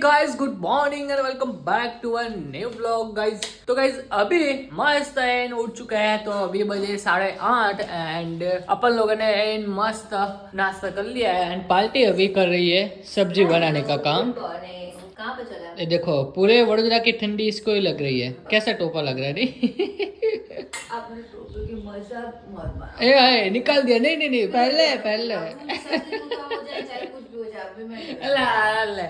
Guys, good morning and welcome back to a new vlog guys. तो guys अभी मस्त and उठ चुका है, तो अभी बजे 8:30 एंड अपन लोगों ने मस्त नाश्ता कर लिया है एंड पार्टी अभी कर रही है सब्जी बनाने का काम। कहाँ पे चला? ये देखो पूरे वडोदरा की ठंडी इसको ही लग रही है। कैसा टोपा लग रहा है नहीं? आपने टोपी की मजाक मत बना। ए निकाल दिया। नहीं नहीं नहीं, पहले चाहे कुछ भी हो जाए अभी मैं अल्लाह।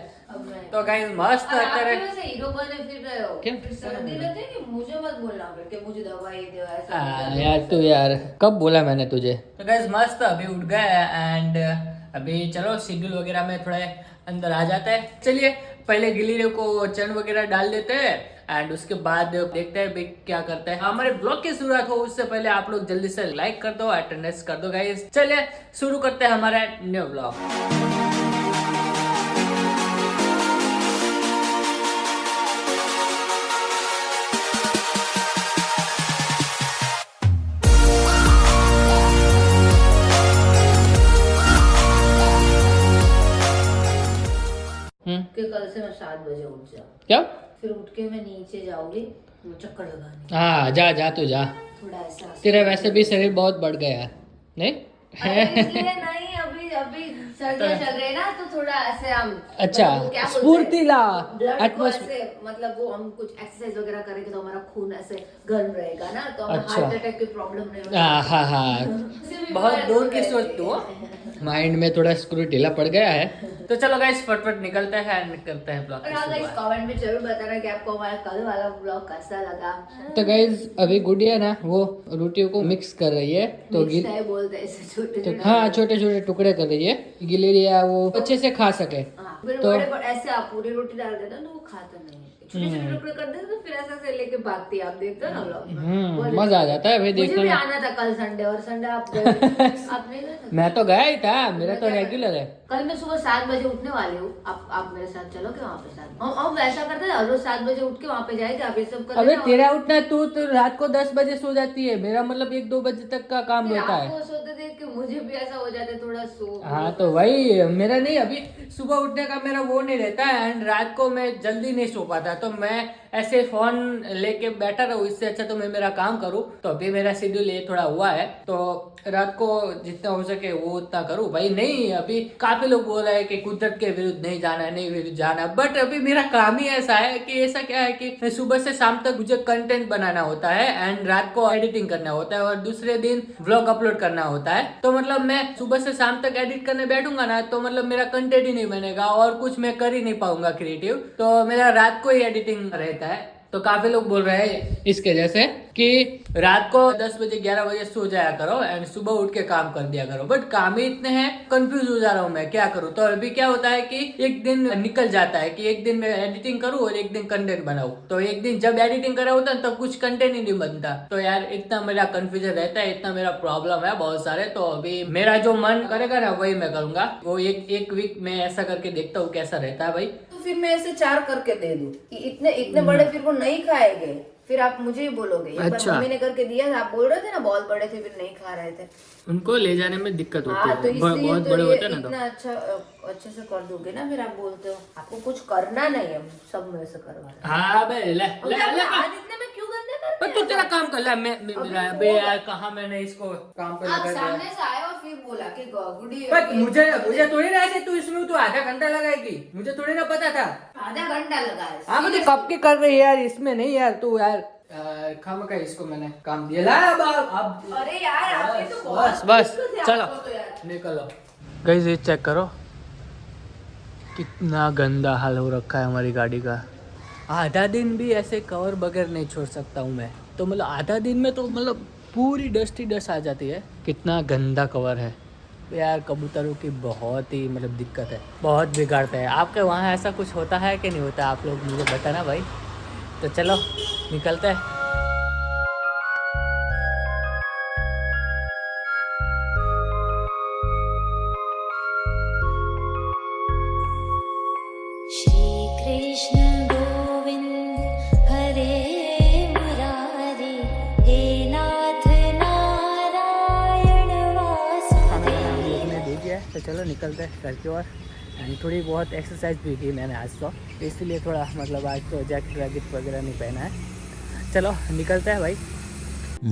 तो गाइस मस्त करे हीरो बने फिर रहे हो। क्या? फिर सर्दी लगती है कि मुझे मत बोलना फिर कि मुझे दवाई दो ऐसा। यार तू यार कब बोला मैंने तुझे। तो गाइस मस्त अभी उठ गए एंड अभी चलो शेड्यूल वगैरह में थोड़ा अंदर आ जाता है। चलिए पहले गिल्ली को चरण वगैरह डाल देते हैं एंड उसके बाद देखते हैं भाई क्या करते हैं। हमारे ब्लॉग की शुरुआत हो उससे पहले आप लोग जल्दी से लाइक कर दो, अटेंडेंस कर दो गाइस। चलिए शुरू करते हैं हमारा न्यू ब्लॉग। कि कल से मैं 7 बजे उठ जाऊँ। क्या? फिर उठ के मैं नीचे जाऊंगी चक्कर लगाने। हाँ जा जा तू जा। थोड़ा ऐसा तेरा वैसे भी शरीर बहुत बढ़ गया है नहीं? इसलिए नहीं, अभी अभी सर्दियाँ चल रही है ना तो थोड़ा ऐसे हम अच्छा स्फूर्तिला ऐसे मतलब वो हम कुछ एक्सरसाइज वगैरह करेंगे तो हमारा खून ऐसे गर्म रहेगा ना, तो हमें अच्छा। हार्ट अटैक की प्रॉब्लम नहीं होगी। हाँ हाँ बहुत दूर की सोच तू। माइंड में थोड़ा स्क्रू ढीला पड़ गया है। तो चलो गाइस फटफट निकलते हैं ब्लॉग की शुरुआत। कमेंट में जरूर बताना कि आपको हमारा कल वाला ब्लॉग कैसा लगा। तो गाइस अभी गुड़िया ना वो रोटियों को मिक्स कर रही है, तो बोलते हैं ऐसे छोटे हाँ छोटे छोटे टुकड़े कर रही है गिलेरिया वो अच्छे से खा सके। तो ऐसे आप पूरी रोटी डाल देते हो तो वो खाता नहीं है, छोटे छोटे टुकड़े कर देते तो फिर ऐसा से लेके भागती है। आप देखते हो ना व्लॉग, मजा आ जाता है भाई मुझे देखने भी में। आना था कल संडे, और संडे आप गए आप नहीं गए थे? मैं तो गया ही था, मेरा तो रेगुलर है। कल मैं सुबह 7 बजे उठने वाली हूँ। आप मेरे साथ चलोगे वहाँ पे? साथ हम वैसा करते हैं रोज 7 बजे उठ के वहाँ पे जाएंगे। आप ये सब कर अबे तेरा उठना तू तो रात को 10 बजे सो जाती है, मेरा मतलब 1-2 बजे तक का काम रहता है। आपको सोते देख के मुझे भी ऐसा हो जाता है थोड़ा सो। हाँ तो वही मेरा नहीं, अभी सुबह उठने का मेरा वो नहीं रहता है एंड रात को मैं जल्दी नहीं सो पाता, तो मैं ऐसे फोन लेके बैठा रहूँ, इससे अच्छा तो मैं मेरा काम करूँ। तो अभी मेरा शेड्यूल ये थोड़ा हुआ है, तो रात को जितना हो सके वो उतना करूँ भाई। नहीं अभी काफी लोग बोल रहे हैं कि कुदरत के विरुद्ध नहीं जाना है, नहीं विरुद्ध जाना है, बट अभी मेरा काम ही ऐसा है कि ऐसा क्या है कि सुबह से शाम तक मुझे कंटेंट बनाना होता है एंड रात को एडिटिंग करना होता है और दूसरे दिन व्लॉग अपलोड करना होता है। तो मतलब मैं सुबह से शाम तक एडिट करने बैठूंगा ना तो मतलब मेरा कंटेंट ही नहीं बनेगा और कुछ मैं कर ही नहीं पाऊंगा क्रिएटिव, तो मेरा रात को ही एडिटिंग रहता है। तो काफी लोग बोल रहे हैं इसके जैसे कि रात को 10 बजे 11 बजे सो जाया करो एंड सुबह उठ के काम कर दिया करो, बट काम ही इतने हैं, कंफ्यूज हो जा रहा हूँ मैं क्या करूँ। तो अभी क्या होता है कि एक दिन निकल जाता है कि एक दिन मैं एडिटिंग करूँ और एक दिन कंटेंट बनाऊँ। तो एक दिन जब एडिटिंग करा होता है तब कुछ कंटेंट ही नहीं बनता। तो यार इतना मेरा कंफ्यूजन रहता है, इतना मेरा प्रॉब्लम है बहुत सारे। तो अभी मेरा जो मन करेगा ना वही मैं करूंगा। वो एक वीक में ऐसा करके देखता हूँ कैसा रहता है भाई। फिर मैं ऐसे 4 करके दे दूं, इतने इतने बड़े फिर वो नहीं खाएंगे, फिर आप मुझे ही बोलोगे। एक बार मम्मी ने करके दिया था, आप बोल रहे थे ना बहुत बड़े थे फिर नहीं खा रहे थे। उनको ले जाने में दिक्कत होती है, तो इसलिए बहुत तो बड़े ये होते हैं ना। इतना अच्छे से कर दोगे ना, फिर आप बोलते हो आपको कुछ करना नहीं है, सब में से करवा। हाँ बे ले आज इतने में क्यों गंदे करते हैं? तू तेरा काम कर ले, मैं मेरा बे यार कहाँ मैंने इसको काम पे आप लगा दिया। सामने से आए और फिर बोला कि गुडी बट मुझे थोड़ी ना ऐसे तू इसमें तू आधा घंटा लगाएगी, मुझे थोड़ी ना पता था। आधा घंटा लगा है। हाँ मुझे कब के कर रही है यार, इसमें नहीं यार तू यार खाम का इसको मैंने काम दिया ला अब अरे यार आपने तो बस चलो तो यार निकलो। गाइस ये चेक करो कितना गंदा हाल हो रखा है हमारी गाड़ी का। आधा दिन भी ऐसे कवर बगैर नहीं छोड़ सकता हूँ मैं, तो मतलब आधा दिन में तो मतलब पूरी डस्ट ही डस्ट आ जाती है। कितना गंदा कवर है यार। कबूतरों की बहुत ही मतलब दिक्कत है, बहुत बिगाड़ता है। आपके वहाँ ऐसा कुछ होता है कि नहीं होता, आप लोग मुझे बताना भाई। तो चलो निकलते हैं। कृष्ण गोविंद हरे मुरारी हे नाथ नारायण वासुदेव। तो चलो निकलते हैं घर की ओर एंड थोड़ी बहुत एक्सरसाइज भी की मैंने आज तो, इसलिए थोड़ा मतलब आज तो जैकेट वैकेट वगैरह नहीं पहना है। चलो निकलते हैं भाई।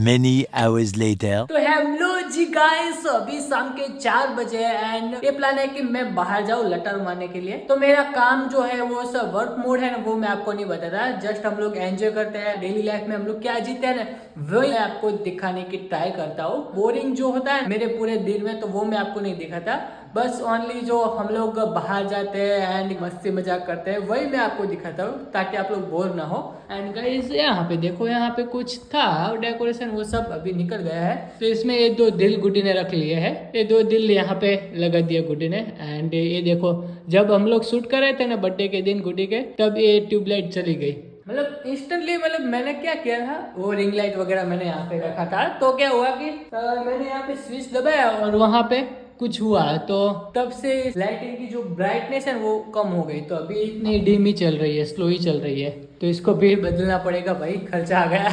Many hours later. तो हेलो जी गाइस, अभी शाम के 4 बजे एंड ये प्लान है कि मैं बाहर जाऊँ लटर मारने के लिए। तो मेरा काम जो है वो सब वर्क मोड है ना, वो मैं आपको नहीं बताता, जस्ट हम लोग एंजॉय करते हैं डेली लाइफ में हम लोग क्या जीते हैं ना, वो मैं आपको दिखाने की ट्राई करता हूँ। बोरिंग जो होता है मेरे पूरे दिन में तो वो मैं आपको नहीं दिखाता, बस ओनली जो हम लोग बाहर जाते हैं एंड मस्ती मजाक करते हैं वही मैं आपको दिखाता हूँ, ताकि आप लोग बोर ना हो। एंड गाइस यहाँ पे देखो, यहाँ पे कुछ था डेकोरेशन, वो सब अभी निकल गया है। तो इसमें ये 2 दिल गुड्डी ने रख लिए है, ये 2 दिल यहाँ पे लगा दिया गुड्डी ने। एंड ये देखो, जब हम लोग शूट कर रहे थे ना बर्थडे के दिन गुड्डी के, तब ये ट्यूबलाइट चली गई, मतलब इंस्टेंटली। मतलब मैंने क्या किया था, वो रिंग लाइट वगैरह मैंने यहाँ पे रखा था, तो क्या हुआ कि मैंने यहाँ पे स्विच दबाया और वहाँ पे कुछ हुआ, तो तब से लाइटिंग की जो ब्राइटनेस है वो कम हो गई। तो अभी इतनी डीम ही चल रही है, स्लो ही चल रही है, तो इसको भी बदलना पड़ेगा भाई, खर्चा आ गया।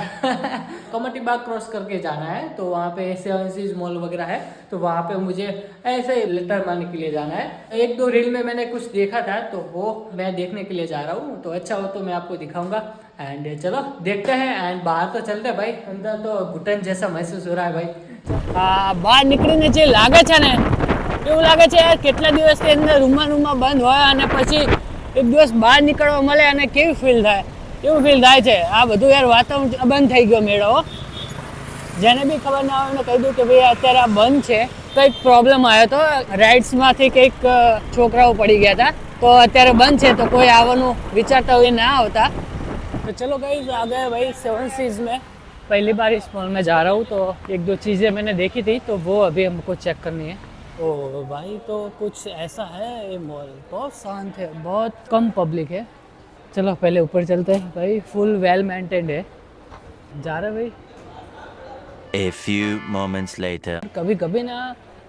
कमटी बाग क्रॉस करके जाना है, तो वहाँ पे 7 सीज मॉल वगैरह है, तो वहाँ पे मुझे ऐसे ही लेटर मारने के लिए जाना है। 1-2 रील में मैंने कुछ देखा था, तो वो मैं देखने के लिए जा रहा हूँ, तो अच्छा हो तो मैं आपको दिखाऊंगा। एंड चलो देखते हैं, एंड बाहर तो चलते हैं भाई, अंदर तो घुटन जैसा महसूस हो रहा है भाई। બહાર નીકળીને જે લાગે છે ને, એવું લાગે છે યાર કેટલા દિવસથી અંદર રૂમમાં બંધ હોય અને પછી એક દિવસ બહાર નીકળવા મળે અને કેવી ફીલ થાય, એવું ફીલ થાય છે। આ બધું યાર વાતાવરણ બંધ થઈ ગયો મેળો, જેને બી ખબર ના હોય એને કહી દઉં કે ભાઈ અત્યારે આ બંધ છે, કંઈક પ્રોબ્લેમ આવ્યો હતો, રાઇડ્સમાંથી કંઈક છોકરાઓ પડી ગયા હતા, તો અત્યારે બંધ છે, તો કોઈ આવવાનું વિચારતા હોય ના આવતા। तो चलो गाइस आ गए भाई 7 सीज में, पहली बार इस मॉल में जा रहा हूँ, तो 1-2 चीज़ें मैंने देखी थी, तो वो अभी हमको चेक करनी है। ओ भाई तो कुछ ऐसा है ये मॉल, बहुत शांत है, बहुत कम पब्लिक है। चलो पहले ऊपर चलते हैं भाई, फुल वेल मेंटेन्ड है, जा रहे भाई। A few moments later. कभी कभी ना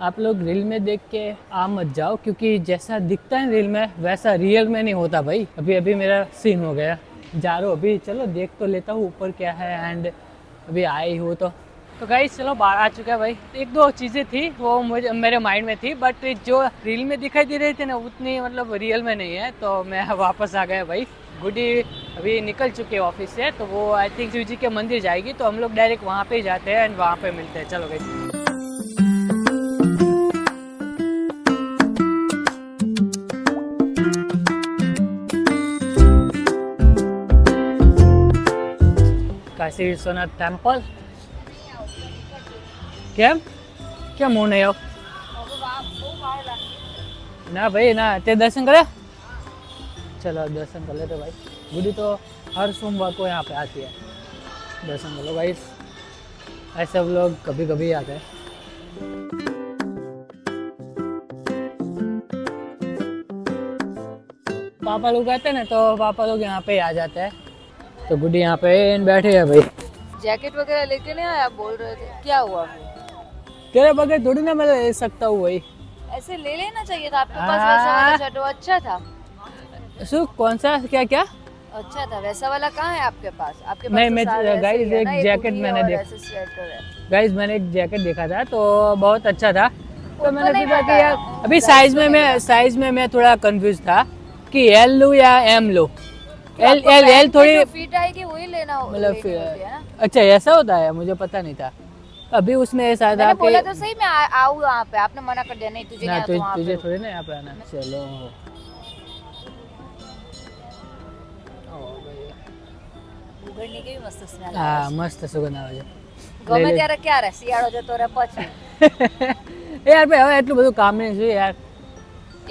आप लोग रील में देख के आ मत जाओ, क्योंकि जैसा दिखता है रील में वैसा रियल में नहीं होता भाई। अभी मेरा सीन हो गया, जा रहा हूँ अभी, चलो देख तो लेता हूँ ऊपर क्या है, एंड अभी आई हूँ तो गाइस चलो बाहर आ चुका है भाई। 1-2 चीज़ें थी वो मुझे मेरे माइंड में थी, बट जो रील में दिखाई दे रही थी ना उतनी मतलब रियल में नहीं है, तो मैं वापस आ गया भाई। गुड्डी अभी निकल चुके हैं ऑफिस से, तो वो आई थिंक शिव जी के मंदिर जाएगी, तो हम लोग डायरेक्ट वहाँ पे ही जाते हैं एंड वहाँ पे मिलते हैं। चलो गाइस કાશી વિશ્વનાથ ટેમ્પલ, કેમ કેમ હું નહીં આવું? ના ભાઈ ना, તે दर्शन करे, चलो दर्शन कर लेते भाई। गुड्डी तो हर सोमवार को यहाँ पे आती है, दर्शन कर लो भाई। ऐसे हम लोग कभी कभी आते हैं। पापा लोग आते हैं ना, तो पापा लोग यहाँ पे आ जाते हैं, तो गुड्डी यहाँ पे बैठे है भाई। जैकेट वगैरह लेके नहीं आया, बोल रहे थे, क्या हुआ फिर? तेरे बगैर थोड़ी ना मैं ले सकता हूँ भाई। ऐसे ले लेना चाहिए था, आपके पास वैसा वाला शर्ट, वो अच्छा था। सुख कौन सा क्या अच्छा था, वैसा वाला कहाँ है आपके पास? आपके पास नहीं, तो मैं सारे ऐसे गाइस ही है एक ना, ये जैकेट हुडी मैंने और देख- ऐसे स्वेटर है। गाइस मैंने एक जैकेट देखा था, तो बहुत अच्छा था, तो मैंने नहीं सोचा कि बताया, यार अभी प्राइस तो नहीं साइज में मैं थोड़ा कंफ्यूज था कि एल लूँ या एम लूँ। एल आपको एल पैंट एल में थोड़ी जो फिट आएगी वही लेना मतलब लेनी होती है ना। अच्छा ऐसा होता है, मुझे पता नहीं था। अभी उसमें ऐसा था मैंने बोला कि तो सही, मैं आऊँ वहाँ पे, आपने मना कर दिया, नहीं तुझे नहीं ना आता वहाँ तुझे पे। थोड़ी ना यहाँ पे आना। चलो ઉઘડની કેવી મસ્ત સ્મેલ આવે હા મસ્ત સુગંધ આવે છે। છે। ગમે ત્યારે ક્યારે શિયાળો જતો રહે પછી યાર ભાઈ હવે એટલું બધું કામ નહીં છે યાર।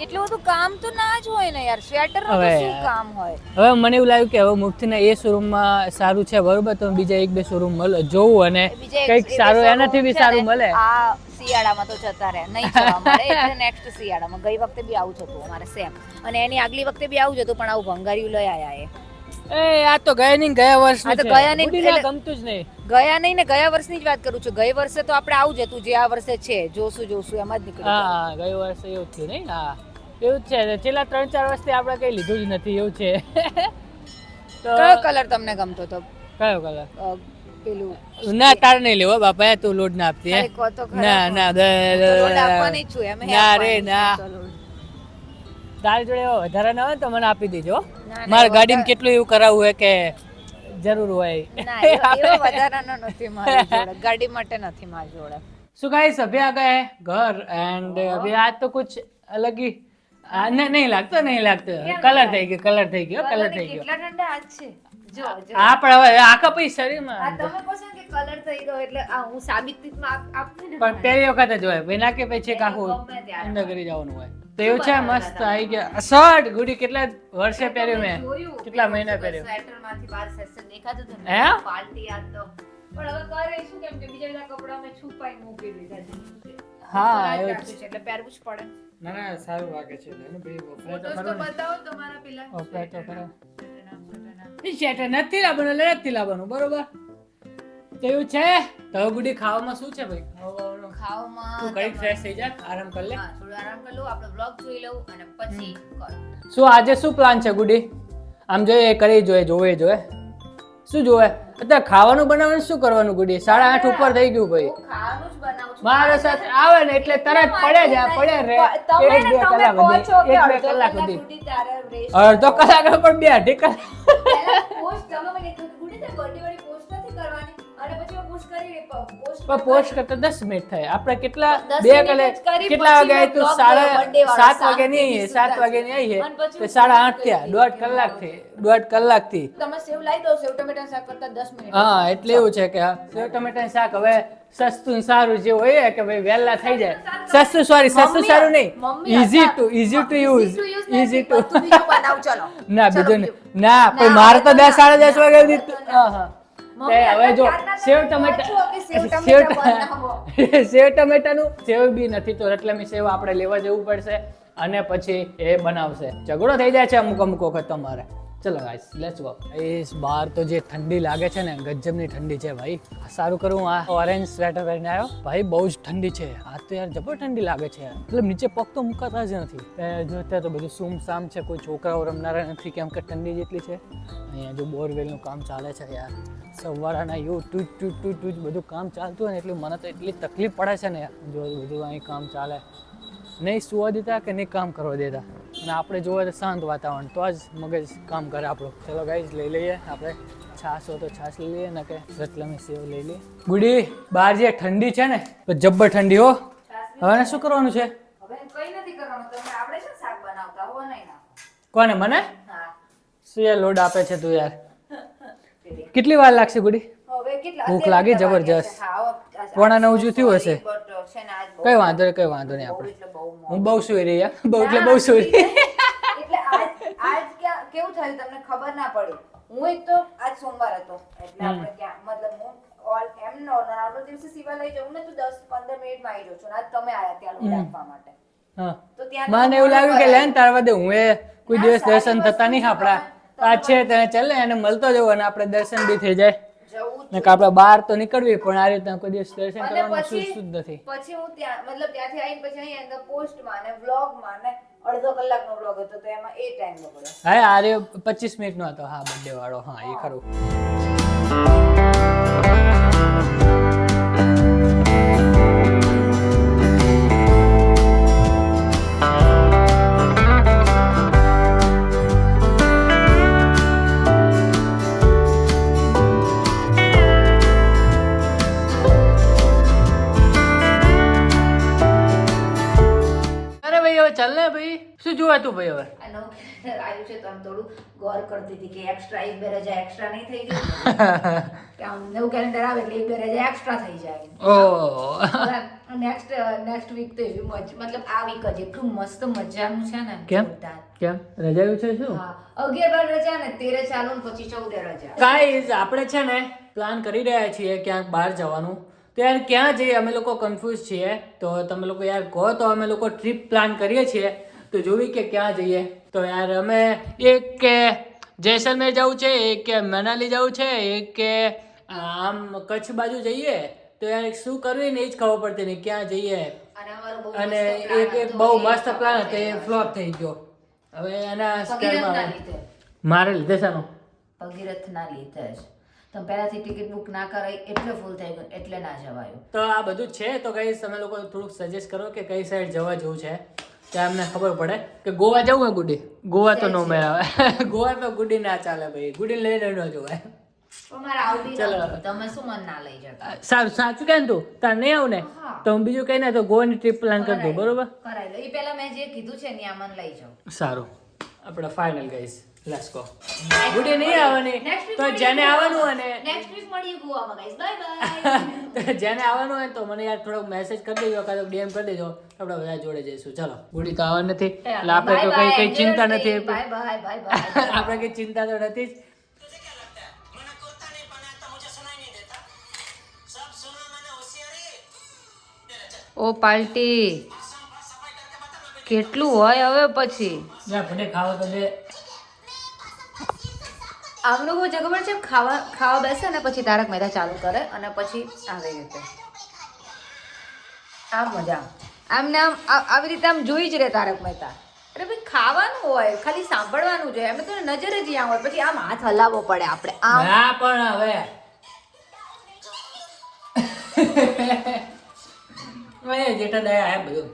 એટલું બધું કામ તો ના જ હોય ને યાર, સ્વેટર નું તો હવે શું યાર। કામ હોય? હવે મને એવું લાગ્યું કે હવે મુક્તિના એ શોરૂમમાં સારું છે બરોબર, તો બીજા 1-2 શોરૂમ મળે જોવું અને બીજે કંઈક સારું showroom એનાથી બી છે સારું ને, મળે। આ શિયાળામાં તો જતા રહે, નહીં જવા મળે, એટલે નેક્સ્ટ શિયાળામાં। ગઈ વખતે બી આવું જ હતું અમારે સેમ, અને એની આગલી વખતે બી આવું જ હતું, પણ આવું ભંગારિયું લઈ આયા એ। એ આ તો ગયા નહીં, ગયા વર્ષ આ તો ગયા નહીં, ગુડીને એટલે- ગમતું જ નહીં। ગયા નહીં ને, ગયા વર્ષની જ વાત કરું છું। ગઈ વર્ષે તો આપણે આવું જ હતું, જે આ વર્ષે છે જોશું એમ જ નીકળ્યું। હા ગયા વર્ષે એવું થયું નહીં। હા એવું જ છે, છેલ્લા 3-4 વર્ષથી આપણે કઈ લીધું જ નથી એવું છે। તો કયો કલર તમને ગમતો હતો? કયો કલર? પેલું ના તારે નહીં લેવો બાપા, તું લોડ ના આપતી હે। ખાલી કહો તો ખરા, ના ના હું તો લોટ આપવાની જ છું, એમ ના રે ના। તારી જોડે એવા વધારાના હોય ને તો મને આપી દેજો ના, મારી ગાડીમાં કેટલું એવું કરાવવું હોય કે જરૂર હોય ના એવો વધારાનો નથી મારી જોડે, ગાડી માટે નથી મારી જોડે. सो गाइस अभी आ गए हैं घर एंड अभी आज तो कुछ अलग ही नहीं लगता कलर થઈ ગયો કલર થઈ ગયો કેટલા ઠંડા હાથ છે જો જો. આ પણ હવે આખા પછી શરીરમાં આ તમે કહો છો કે કલર થઈ ગયો એટલે આ હું સાબિતીમાં આપું ને. પણ પહેલી વખત જ હોય વિના કે પછી આખું ગમે ત્યારે. અંદર કરી જવાનું હોય તો એવું છે મસ્ત આવી ગયા શર્ટ ગુડી કેટલા વર્ષે પહેર્યું મેં જોયું. કેટલા મહિના પહેર્યું સ્વેટરમાંથી બહાર સેશન દેખાતું હતું હે? ને પાર્ટી આ તો પણ હવે કરે શું કેમ કે બીજા બધા કપડા મેં છુપાઈ મૂકી દીધા છે. હા એવું એવું છે એટલે પહેરવું જ પડે. ના ના સારું લાગે છે ને ભાઈ વપરાય તો ફોટોસ તો ખરો ને બતાવો તમારા પેલા વપરાય તો ખરો એ શેટર નથી લાવવાનું એટલે નથી લાવવાનું બરોબર તો એવું છે તો હવે ગુડી ખાવામાં શું છે ભાઈ ખાવામાં તું ઘડી ફ્રેશ થઈ જા આરામ કર લે હા થોડું આરામ કરી લઉં, આપણો બ્લોગ જોઈ લઉં અને પછી કર. શું આજે શું પ્લાન છે ગુડી આમ જોઈએ કરી જોવે શું જોવે અત્યારે ખાવાનું બનાવવાનું શું કરવાનું ગુડી 8:30 ઉપર થઈ ગયું ભાઈ હું ખાવાનું જ બનાવું છું. મારા સાથે આવે ને એટલે તરત પડે રે તમે એક બે ને કલાક તમે કહો છો કે સુધી એક બે અડધો કલાક કલાક સુધી સુધી તારે rest અડધો કલાક પણ 2-2.5 કલાક પહેલા post તમે મને કીધું કે ગુડી તે birthday વાળી post નથી કરવાની અને પછી હું post કરી પણ પોસ્ટ કરતા 10 મિનિટ થાય આપણે કેટલા 10 બે મિનિટ કલાક જ કરી, કેટલા પછી વાગે મેં આવ્યું તું blog કર્યો, birthday વાળો, 7 વાગે નહીં 7 વાગે નહીં આવીએ અને પછી તો હું 8:30 થયા દોઢ કલાક થી તમે સેવ લાવી દો, સેવ ટમેટા શાક કરતા 10 મિનિટ હા એટલે એવું છે કે સેવ ટમેટા શાક હવે સસ્તું ને સારું જે હોય કે ભાઈ વહેલા થઈ જાય સસ્તું સારું નહીં easy to use easy to બનાવ ચલો ના બીજું નહીં ના પણ મારે તો 10-10:30 વાગે સુધી હા હા તે હવે જો સેવ ટમેટાનું સેવ બી નથી તો રતલામી સેવ આપણે લેવા જવું પડશે અને પછી એ બનાવશે ઝઘડો થઈ જાય છે અમુક વખત તમારે ચલો ગાઈસ લેટ્સ ગો ગાઈસ બહાર તો જે ઠંડી લાગે છે ને ગજબની ઠંડી છે ભાઈ સારું કરું આ ઓરેન્જ સ્વેટર પહેરીને આવ્યો ભાઈ બહુ જ ઠંડી છે આ તો યાર જબર ઠંડી લાગે છે મતલબ નીચે પગ તો મુકાતા જ નથી જો અત્યારે તો બધું સુમસામ છે કોઈ છોકરાઓ રમનારા નથી કેમ કે ઠંડી જેટલી છે અહીંયા જો બોરવેલનું કામ ચાલે છે યાર સવારના એવું ટૂટ બધું કામ ચાલતું હોય ને એટલે મને તો એટલી તકલીફ પડે છે ને યાર જો બધું અહીં કામ ચાલે નહીં સુવા દેતા કે નહીં કામ કરવા દેતા અને આપણે જોવા તો શાંત વાતાવરણ તો જ મગજ કામ કરે આપણું ચલો ગાઈઝ લઈ લઈએ આપણે છાશ હોય તો છાશ લઈ લઈએ ને કે રતલામી સેવ લઈ લઈએ ગુડી બહાર જે ઠંડી છે ને તો જબ્બર ઠંડી હો હવે શું કરવાનું છે હવે કઈ નથી કરવાનું, તમને આવડે છે શાક બનાવતા હો નહીં ના? કોને મને હા શું યાર લોડ આપે છે તું યાર કેટલી વાર લાગશે ગુડી હવે કેટલા ભૂખ લાગી જબરજસ્ત. પોણા 9 જેવું થયું હશે. કઈ વાંધો નહીં આપણે હું બહુ સુઈ રહી યાર બહુ સુઈ રહી એટલે આજ કેવું થયું તમને ખબર ના પડી. હું એક તો આજ સોમવાર હતો એટલે આપણે ક્યાં મતલબ હું એમ નોર્મલ દિવસે સીવા લઈ જાઉં ને તો 10-15 મિનિટમાં આવી જાઉં છું ને આજ તમે આયા ત્યાં લોટ આપવા માટે. હા તો ત્યાં મને એવું લાગ્યું કે લેન તારવા દે હું એ કોઈ દિવસ દર્શન થતા નહીં આપણા આ છે તેને ચાલે એને મળતો જવું અને આપણે દર્શન બી થઈ જાય જવું ને કે આપણે બહાર તો નીકળવી પણ આ રીતના કોઈ દિવસ દર્શન કરવાનું શુદ્ધ નથી પછી હું ત્યાં મતલબ ત્યાંથી આવીને પછી અહીં અંદર પોસ્ટમાં ને વ્લોગમાં ને અડધો કલાકનો વ્લોગ હતો તો એમાં એ ટાઈમ બગડ્યો. હા આ રે 25 મિનિટનો હતો હા બર્થડે વાળો હા એ ખરું ચાલ ને ભાઈ શું જોવા તું ભાઈ હવે આ નવું કેલેન્ડર આવ્યું છે તો આમ થોડું ગોર કરતી હતી કે એક્સ્ટ્રા એક બે રજા એક્સ્ટ્રા નહીં થઈ ગઈ કે આમ નવું કેલેન્ડર આવે એટલે એક બે રજા એક્સ્ટ્રા થઈ જાય. ઓ નેક્સ્ટ વીક તો એવી મતલબ આ વીક જ એટલું મસ્ત મજાનું છે ને કેમ જોરદાર. કેમ રજાયું છે શું હા 11 રજા ને 13 ચાલુ ને પછી 14 રજા. ગાઈઝ આપણે છે ને પ્લાન કરી રહ્યા છીએ ક્યાંક બહાર જવાનું તો યાર ક્યાં જઈએ અમે લોકો કન્ફ્યુઝ છીએ તો તમે લોકો યાર કહો તો અમે લોકો ટ્રીપ પ્લાન કરીએ છીએ તો જોવી કે ક્યાં જઈએ તો યાર અમે એક કે જેસલમેર જવું છે એક કે મનાલી જવું છે એક કે આમ કચ્છ બાજુ જઈએ તો યાર શું કરવી ને એ જ ખબર પડતી નહીં ક્યાં જઈએ અને એક બહુ મસ્ત પ્લાન હતો એ ફ્લોપ થઈ ગયો હવે એના મારે લીધે છે ભગીરથના લીધે જ તમે પહેલાથી ટિકિટ બુક ના કરાઈ એટલે ફૂલ થઈ ગયું એટલે ના જવાયું. તો આ બધું છે તો ગાઈસ તમે લોકો થોડુંક સજેસ્ટ કરો કે કઈ સાઈડ જવા જેવું છે ત્યાં અમને ખબર પડે કે ગોવા જવું હે ગુડી. ગોવા તો નો મેળ આવે. ગોવા તો ગુડી ના ચાલે ભાઈ, ગુડી લઈને ન જોવાય. પણ મારે આવતી ચલો. નથી. તમે શું મન ના લઈ જતા? સાચું કહે ને તું તાર નહીં આવું ને હા. તો હું બીજું કઈ ના તો ગોવાની ટ્રીપ પ્લાન કરી દઉં, બરોબર? કરાઈ લો. એ પહેલા મેં જે કીધું છે ને મન લઈ જાઓ. સારું, આપણે ફાઇનલ ગાઈસ, લેટ્સ ગો. ગુડી નહીં આવવાની તો જેને આવવાનું હોય ને નેક્સ્ટ વીક મળીએ ગોવામાં ગાઈસ. Bye bye. જેને આવવાનું હોય તો મને યાર થોડોક મેસેજ કરી દેજો કાં તો DM કરી દેજો, આપણે બધા જોડે જઈશું. ચલો, ગુડી તો આવવાની નથી એટલે આપણે તો કઈ ચિંતા નથી. Bye bye bye bye. આપણે કઈ ચિંતા તો નથી જ. ઓ પાર્ટી કેટલું હોય હવે પછી જા ભલે ખાવા તો દે. આમનું શું છે ખબર છે? ખાવા બેસે ને પછી તારક મહેતા ચાલુ કરે અને પછી આવી રીતે આમ મજા આમને આમ આવી રીતે આમ જોઈ જ રહે તારક મહેતા. અરે ભાઈ ખાવાનું હોય, ખાલી સાંભળવાનું જોઈએ. અમે તો નજર જ ત્યાં હોય, પછી આમ હાથ હલાવવો પડે આપણે આમ. હા પણ હવે જેઠા દયા હે બધું.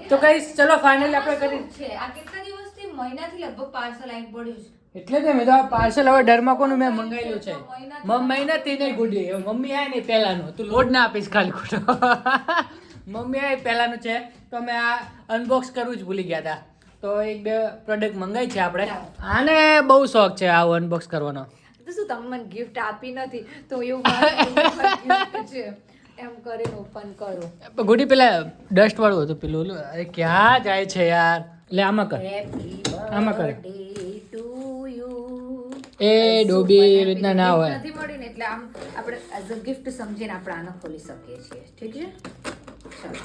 તો ગાઈસ ચલો ફાઇનલી આપણે કરી છે આ કેટલા દિવસથી મહિનાથી લગભગ પાર્સલ આવી પડ્યું છે. એટલે તો મેં તો પાર્સલ હવે ડરમાકોનું મેં મંગાવેલું છે. મહિનાથી નહીં ગુડી, હવે મમ્મી આય ને પહેલાનું તું લોડ ના આપીશ ખાલી ખોટો. મમ્મી આય પહેલાનું છે તો મેં આ અનબોક્સ કરવું જ ભૂલી ગયા હતા. તો એક બે પ્રોડક્ટ મંગાવી છે આપણે. આને બહુ શોખ છે આવું અનબોક્સ કરવાનો. તો શું તમે મને ગિફ્ટ આપી નથી તો એવું ગિફ્ટ છે એમ કરીને ઓપન કરું. ગુડી પેલા ડસ્ટ વાળું હતું પેલું ઓલું. અરે ક્યાં જાય છે યાર. એટલે આમાં કર, આમાં કર. એ ડોબી એવી રીતના ના હોય. નથી મળી ને એટલે આમ આપણે એઝ અ ગિફ્ટ સમજીને આપણે આને ખોલી શકીએ છીએ. ઠીક છે, ચાલો.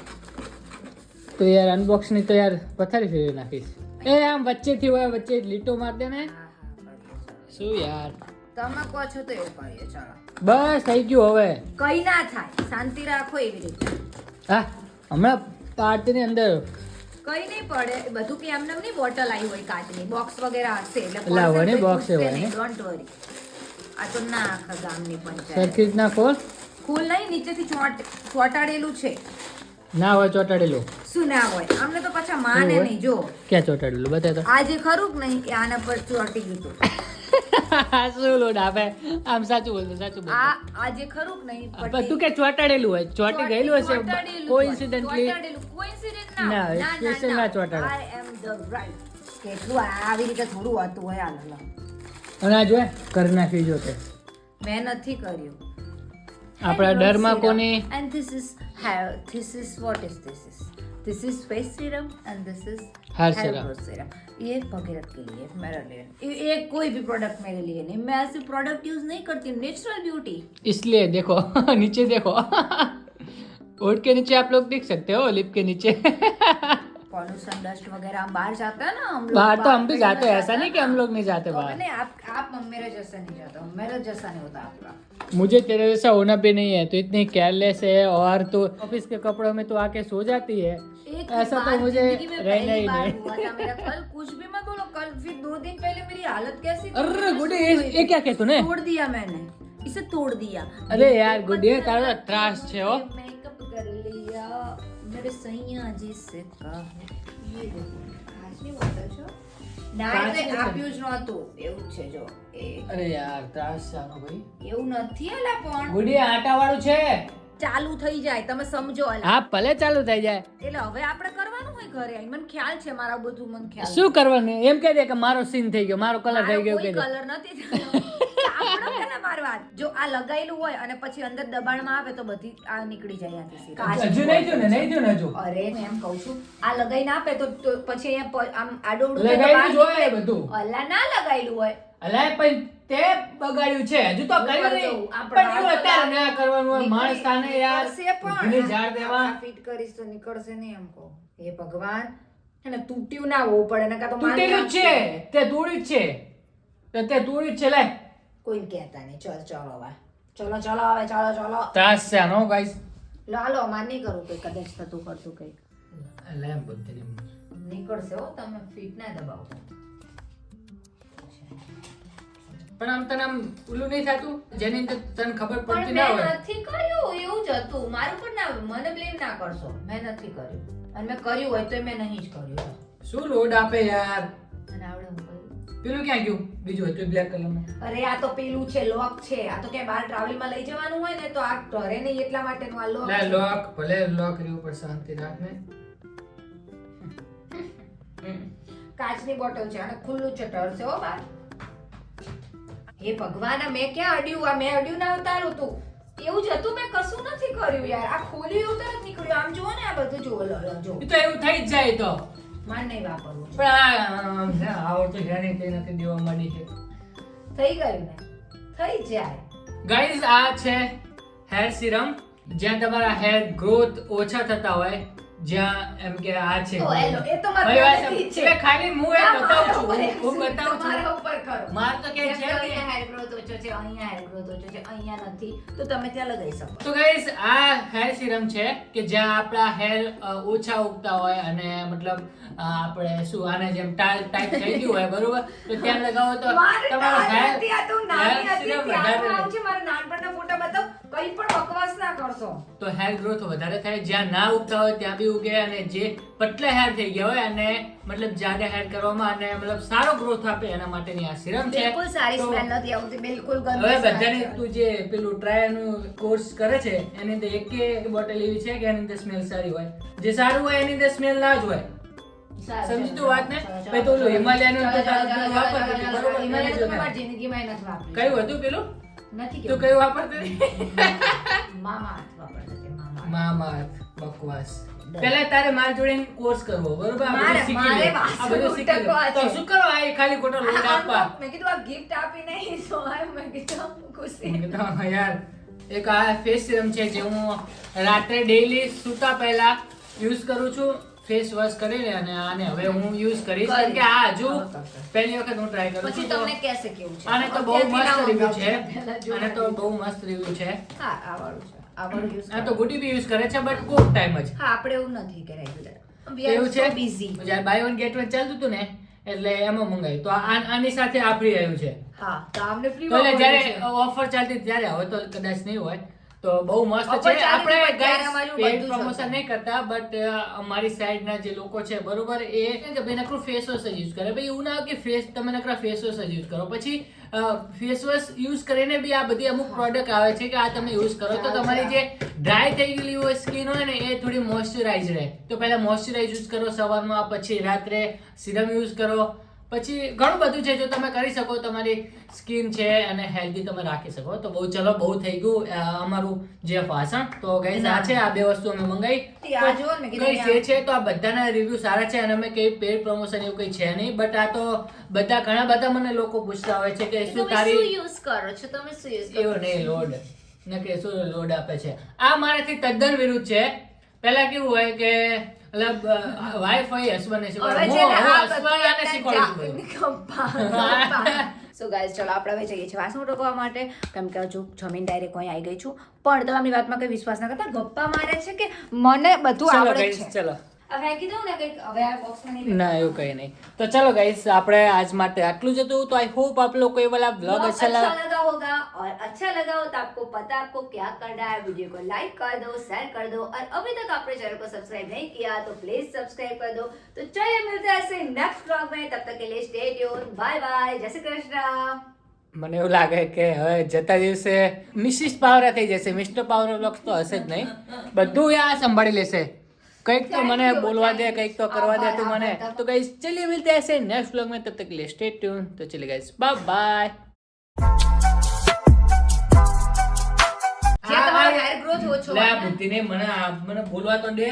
તો યાર અનબોક્સ ની તો યાર પથારી ફેરવી નાખીશ. એ આમ વચ્ચેથી હોય, વચ્ચે લીટો માર દે ને. શું યાર તમે કહો છો તો એવું કરીએ. ચાલો બસ થઈ ગયું હવે. કઈ ના થાય, શાંતિ રાખો એવી રીતે. હા હમણાં પાર્ટી ની અંદર કઈ નહીં પડે એ બધું કે એમને નહીં બોટલ આવી હોય કાચની બોક્સ વગેરે હશે એટલે એટલે હોય ને box એ હોય ને. Don't worry. આ તો ના આખા ગામની પંચાયત સરખી રીતના ખોલ. ફૂલ નહીં નીચેથી ચોટાડેલું છે. ના હોય ચોટાડેલું. શું ના હોય? અમને તો પાછા માને હોય? નહીં. જો ક્યાં ચોટાડેલું બતાય તો. આ જે ખરું કે નહીં એ આના પર ચોટી ગયું હતું. શું લોડ આપે આમ. સાચું બોલતો, સાચું બોલતો. આ જે ખરું કે નહીં પણ તું કે ચોટાડેલું હોય, ચોટી ગયેલું હશે કોઇન્સિડન્ટલી. કોઇન્સિડન્ટ ના, ના special ના ચોટાડે. આઈ એમ ધ રાઈટ. કેટલું આવી રીતે થોડું હોતું હોય. આ લો અને આ જોએ કરી નાખી જો તે. મેં નથી કર્યું. આપણા ડરમાં કોની And this is hair. This is what is this is? This is face serum and this is Hair hair serum. growth serum. ये भगीरथ के लिए मेरे लिए ये कोई भी प्रोडक्ट मेरे लिए नहीं. मैं ऐसे प्रोडक्ट यूज नहीं करती. Natural beauty. इसलिए देखो नीचे देखो. ओठ के नीचे आप लोग देख सकते हो, लिप के नीचे. पॉल्यूशन डस्ट वगैरह हम बाहर जाते हैं ना हम लोग बाहर तो हम भी पे जाते हैं, जाते ऐसा नहीं कि हम लोग नहीं जाते तो बाहर. नहीं आप मेरे जैसे नहीं जाते हो. मेरे जैसा नहीं होता आपका. मुझे तेरे जैसा होना भी नहीं है. तो इतनी केयरलेस है और तो ऑफिस के कपड़ों में तो आके सो जाती है. एक ऐसा तो बार मुझे जिंदगी में रहना पहली ही बार नहीं. हुआ था मेरा. कल कुछ भी मत बोलो. कल फिर 2 दिन पहले मेरी हालत कैसी थी? अरे मैंने गुड्डी सुनी ये क्या कहे तूने? तोड़ दिया मैंने इसे तोड़ दिया. अरे यार गुड्डी तारा त्रास छे हो. मेकअप कर लिया मेरे सैया जी से कहा. ये देखो કાચની બોટલ છો ના એટલે કાચની છે. આપ્યું જ નહોતું એવું જ છે. જો એ અરે યાર ત્રાસ છે આનો ભાઈ. એવું નથી અલા પણ ગુડી આટા વાળું છે. ચાલુ થઈ જાય તમે સમજો અલા. હા ભલે ચાલુ થઈ જાય. એટલે હવે આપણે કરવાનું હોય ઘરે આવીને. મને ખ્યાલ છે મારા બધું મને ખ્યાલ શું કરવાનું એમ કહી દે કે મારો સીન થઈ ગયો, મારો કલર થઈ ગયો કહી દે. કલર નથી થયો. સાંભળો પહેલા મારી વાત. જો આ લગાયેલું હોય અને પછી અંદર દબાણમાં આવે તો બધી આ નીકળી જાય આથી. હજુ નહીં થયું ને, નહીં થયું ને હજુ. અરે મેં એમ કહું છું આ લગાઈને આપે તો પછી અહીંયા આમ આડોડું લગાયેલું જ હોય બધું. અલા ના લગાયેલું હોય. અલાય પણ તે બગાડ્યું છે, હજુ તો કર્યું નહીં. પણ એવું અત્યારે ના કરવાનું હોય. માણસ તાને યાર નીકળશે પણ. ભૂલી ઝાડ દેવા. આ ફિટ કરીશ તો નીકળશે નહીં એમ કહો. હે ભગવાન એને તૂટ્યું ના હોવું પડે ને કાં તો મારી તૂટેલું જ છે, તે તોડ્યું જ છે. તો તે તોડ્યું જ છે. લાય કોઈ કહેતા નહીં. ચલો હવે ચલો હવે ચલો ત્રાસ છે આનો ગાઈસ. લાલો માર નહીં કરું કઈ કદાચ થતું કરતું કઈ લે બધી નીકળશે હો. તમે ફિટ ના દબાવો. પણ આમ તને આમ ઓલું નહીં થતું જેની અંદર તને ખબર પડતી પણ ના મેં હોય. નથી કર્યું એવું જ હતું. મારું પણ ના મને બ્લેમ ના કરશો. મેં નથી કર્યું. અને મેં કર્યું હોય તો મેં નહીં જ કર્યું. શું લોડ આપે યાર. અને આવડે હું કરું. પેલું ક્યાં ગયું બીજું હતું બ્લેક કલરનું? અરે આ તો પેલું છે લોક છે. આ તો ક્યાંય બહાર ટ્રાવેલિંગમાં લઈ જવાનું હોય ને તો આ ઘરે નહીં એટલા માટેનું આ લોક લે છે. લોક ભલે લોક રહ્યું પર શાંતિ રાખ ને. કાચની બોટલ છે અને ખુલ્લું ચટર છે હો બાર. હે ભગવાન આ મેં ક્યાં અડ્યું? આ મેં અડ્યું ના ઉતારું તું. એવું જ હતું, મેં કશું નથી કર્યું યાર. આ ખોલ્યું એવું તરત નીકળ્યું. આમ જુઓ ને આ બધું જુઓ. લો જો એ તો એવું થઈ જ જાય તો. માર નહીં વાપરવું. પણ આ આવડતું છે નહીં કઈ નથી દેવા માંડી છે. થઈ ગયું ને, થઈ જાય. ગાઈઝ આ છે હેર સિરમ, જ્યાં તમારા હેર ગ્રોથ ઓછા થતા હોય, જ્યાં એમ કે આ છે તો એલો એ તો મારે મારી વાત પહેલેથી જ છે. એટલે ખાલી હું એ બતાવું છું, હું બતાવું તમારા છું. ઉપર કરો. માર તો કે છે કે અહીંયા હેર ગ્રોથ ઓછો છે, અહીંયા હેર ગ્રોથ ઓછો છે, અહીંયા નથી, તો તમે ત્યાં લગાવી શકો. તો ગાઈસ આ હેર સિરમ છે કે જ્યાં આપણા હેર ઓછા ઉગતા હોય અને મતલબ આપણે શું આને જેમ ટાઈપ થઈ ગયું હોય બરોબર, તો ત્યાં લગાવો તો મારે તમારો નાની હેર હતી, આ તો નાની હેર હતી, સિરમ ત્યારનું વધારે આવું છે. મારા નાનપણના ફોટા બતાવો, કંઈ પણ બકવાસ ના કરશો. તો હેર ગ્રોથ વધારે થાય. જ્યાં ના ઉગતા હોય ત્યાં બી ઉગે, અને જે પતલા હેર થઈ ગયા હોય અને મતલબ જાડા હેર કરવામાં અને મતલબ સારો ગ્રોથ આપે એના માટેની આ સિરમ છે. બિલકુલ સારી તો સ્મેલ નથી આવતી, બિલકુલ ગંદી હવે smell બધાને છે. તું જે પેલું ટ્રાયનું કોર્સ કરે છે એની અંદર એક બોટલ એવી છે કે એની અંદર સ્મેલ સારી હોય, જે સારું હોય એની અંદર સ્મેલ ના જ હોય. સારું, સમજી ચલો, તું વાત ને? ચલો, ચલો, ભાઈ તો ઓલું ચલો, હિમાલયનું ચલો, તો ચલો, તારું ચલો, પેલું ચલો, વાપરતી ચલો, હતી, ચલો, બરોબર? હિમાલય તો એની મેં જોડે. મારી જિંદગીમાં નથી વાપર્યું. કયું હતું પેલું? નથી તું કેવું. કયું વાપરતી હતી? મામા અર્થ વાપરતી હતી, મામા અર્થ. મામાઅર્થ. બકવાસ. પહેલા તારે મારી જોડે કોર્સ કરવો બરોબર? આ બધું મારે- શીખી લે. મારે આ બધું શીખી લે. ઉટકવા તો છે. શું કરો આ એ ખાલી ખોટો લોટ આપવા? મેં કીધું આ gift આપી નહીં, so મેં કીધું ખુશી. મેં કીધું, હા યાર એક આ ફેસ સિરમ છે જે હું રાત્રે ડેઈલી સૂતા પહેલા યુઝ કરું છું. ફેસ વોશ કરીને અને આને હવે હું યુઝ કરીશ કારણ કે આ હજુ પહેલી વખત હું ટ્રાય કરું પછી છું. તો તમને કહેશે કેવું છે. આને તો બહુ અત્યારથી ના મસ્ત રિવ્યુ છે. પહેલા જોવા આને તો બહુ મસ્ત રિવ્યુ છે. હા આ વાળું છે, આ વાળું use આ કરો. તો ગુડી બી યુઝ કરે છે બટ કોક ટાઈમ જ હા આપણે એવું નથી કે રેગ્યુલર. We are એવું so છે. busy. જ્યારે બાય વન ગેટ વન ચાલતું હતું ને એટલે એમાં મંગાવ્યું. તો આની સાથે આ ફ્રી આવ્યું છે. હા તો અમને free તો એટલે માં જ્યારે મળ્યું છે. ઓફર ચાલતી હતી ત્યારે, હવે તો કદાચ નહીં હોય. તો બહુ મસ્ત Offer છે. ચાલતી આપણે હતી, ત્યારે guys અમારું paid બધું જ promotion હતું. નહીં કરતા બટ અમારી સાઈડના જે લોકો છે બરોબર, એ કે ભાઈ નકરું ફેસ વોશ જ યુઝ કરે. ભાઈ એવું ના હોય કે તમે નકરા ફેસ વોશ જ યુઝ કરો. પછી ફેસ વોશ યુઝ કરીને બી આ બધી અમુક પ્રોડક્ટ આવે છે કે આ તમે યુઝ કરો તો તમારી જે ડ્રાય થઈ ગયેલી હોય સ્કિન હોય ને એ થોડી મોઇશ્ચરાઇઝ રહે. તો પહેલા મોઇશ્ચરાઇઝ યુઝ કરો સવારમાં, પછી રાત્રે સિરમ યુઝ કરો, પછી ઘણું બધું છે જો તમે કરી શકો. તમારી સ્કિન છે અને હેલ્ધી તમે રાખી શકો. તો બહુ ચલો બહુ થઈ ગયું અમારું જે ભાષણ. તો ગાઈસ આ છે આ બે વસ્તુ અમે મંગાવી. આ જુઓ ને, મેં કીધું ગાઈસ એ છે તો આ બધાના રિવ્યુ સારા છે અને અમે કઈ પેડ પ્રમોશન એવું કઈ છે નહીં બટ આ તો બધા ઘણા બધા મને લોકો પૂછતા હોય છે કે શું તમે શું તારી use કરો છો? તમે શું use કરો એવો નહીં લોડ ને કે શું લોડ આપે છે. આ મારાથી તદ્દન વિરુદ્ધ છે. પહેલા કેવું હોય કે મતલબ વાઈફાઈ હસબન્ડને હવે શીખવાડે. છે ને આ હસબન્ડને શીખવાડું છું. સો ગાઈસ ચલો આપણે હવે જઈએ છીએ વાસણ ઉટકવા માટે, કેમ કે હજુ જમીન ડાયરેક્ટ અહીં આવી ગઈ છું. પણ તમે આમની વાતમાં કઈ વિશ્વાસ ના કરતા, ગપ્પા મારે છે કે મને બધું ચલો આવડે ગાઈસ છે. ચલો. હવે ફેંકી દઉં ને કંઈક, હવે આ બોક્સમાં નહીં ના એવું કઈ નહીં. તો ચલો ગાઈસ આપણે આજ માટે આટલું જ હતું. તો આઈ હોપ આપ લોકો ये वाला व्लॉग अच्छा लगा. लगा होगा और अच्छा लगा हो तो आपको पता आपको क्या करना है. वीडियो को लाइक कर दो, शेयर कर दो और अभी तक आपने चैनल को सब्सक्राइब नहीं किया तो प्लीज सब्सक्राइब कर दो. तो चलिए मिलते हैं ऐसे नेक्स्ट व्लॉग में. तब तक के लिए स्टे ट्यून. Bye bye. जय श्री कृष्ण. મને એવું લાગે કે હવે જતા દિવસે મિસિસ પાવરા થઈ જશે. મિસ્ટર પાવરા વ્લોગ્સ તો હશે જ નહીં. બધું આ સંભાળી લેશે. કંઈક તો મને બોલવા દે, કંઈક તો કરવા દે તું મને. તો ગાઈસ ચલિए मिलते हैं ऐसे नेक्स्ट व्लॉग में. तब तक के लिए स्टे ट्यून. तो चलिए गाइस बाय बाय. જ્યાં તમારો હેર ગ્રોથ ઓછો લે હોય આ ને, બુદ્ધિને મને બોલવા તો દે.